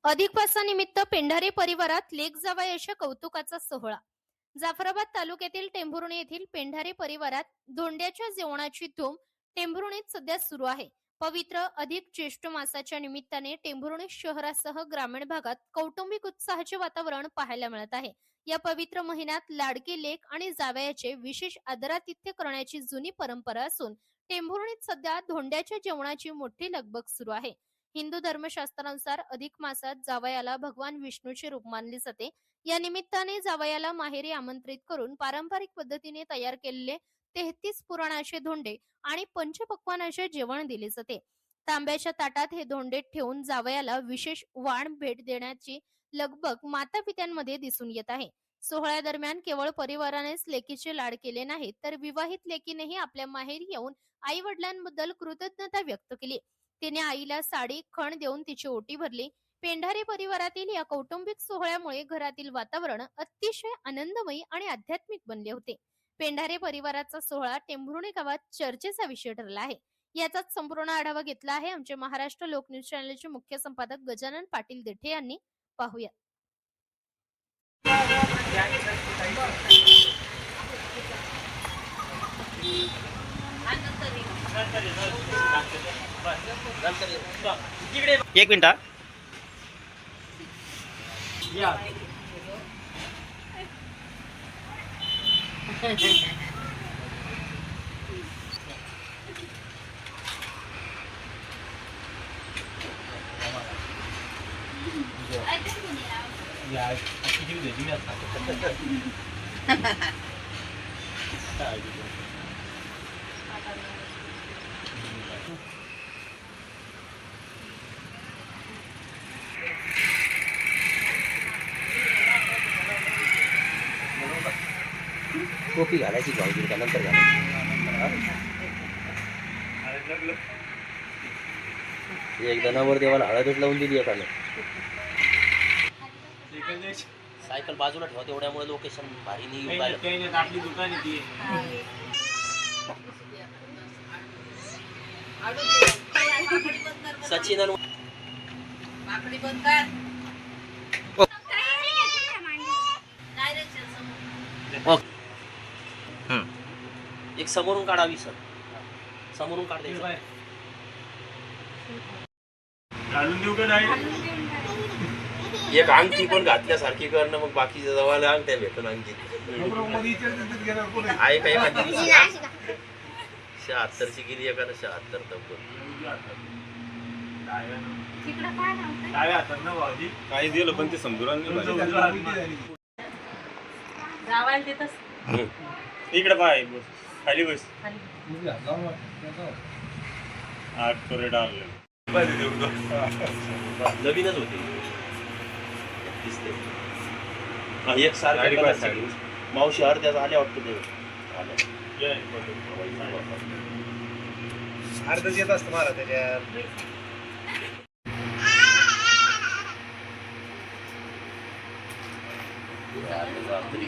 अधिक मासानिमित्त पेंढारे परिवारात लेक जावयाच्या कौतुकाचा सोहळा. जाफराबाद तालुक्यातील टेंभुर्णी येथील पेंढारे परिवारात धोंड्याच्या जेवणाची धूम टेंभुर्णीत सध्या सुरू आहे. पवित्र अधिक ज्येष्ठ मासाच्या निमित्ताने टेंभुर्णी शहरासह ग्रामीण भागात कौटुंबिक उत्साहाचे वातावरण पाहायला मिळत आहे. या पवित्र महिन्यात लाडकी लेक आणि जावयाचे विशेष आदरातिथ्य करण्याची जुनी परंपरा असून टेंभुर्णीत सध्या धोंड्याच्या जेवणाची मोठी लगबग सुरू आहे. हिंदू धर्मशास्त्रानुसार अधिक मासात जावयाला भगवान विष्णूचे रूप मानले जाते. या निमित्ताने जावयाला माहेरी आमंत्रित करून पारंपरिक पद्धतीने तयार केलेले 33 पुराणाचे धोंडे आणि पंचपक्वानाचे जेवण दिले जाते. तांब्याच्या ताटात हे धोंडे ठेवून जावयाला विशेष वाण भेट देण्याची लगबग माता पित्यांमध्ये दिसून येत आहे. सोहळ्यादरम्यान केवळ परिवारानेच लेकीचे लाड केले नाहीत, तर विवाहित लेकीनेही आपल्या माहेरी येऊन आई वडिलांबद्दल कृतज्ञता व्यक्त केली. तिने आईला साडी खण देऊन तिची ओटी भरली. पेंढारे परिवारातील या कौटुंबिक सोहळ्यामुळे घरातील वातावरण अतिशय आनंदमयी आणि आध्यात्मिक बनले होते. पेंढारे परिवाराचा सोहळा टेंभुर्णी गावात चर्चेचा विषय ठरला आहे. याचाच संपूर्ण आढावा घेतला आहे आमचे महाराष्ट्र लोक न्यूज चॅनलचे मुख्य संपादक गजानन पाटील देठे यांनी. पाहूया. एक मिनिट हा. टोपी घालायची भाऊजी का नंतर एकदा नवर देवाला हळदच लावून दिली एकानं. सायकल बाजूला ठेवा, तेवढ्यामुळे लोकेशन भारी नाही. आपली दुकान सचिन एक समोरून काढावी सर, समोरून काढ द्यायचं. घालून देऊ का नाही? एक अंगठी पण घातल्यासारखी करणं, मग बाकी जवळ अंगठ्या भेटून अंगठी आहे काही माहिती. 76ची गेली एकानं 76 तब्बल. काही दिलं पण ते समजून इकडे पाय बस, खाली बस. 8 करे डालले नवीनच होती दिसते. एक सारखी मावशी अर्ध्याच आल्या वाटतं ते अर्धच येत असतं मला त्याच्यात. बापरे,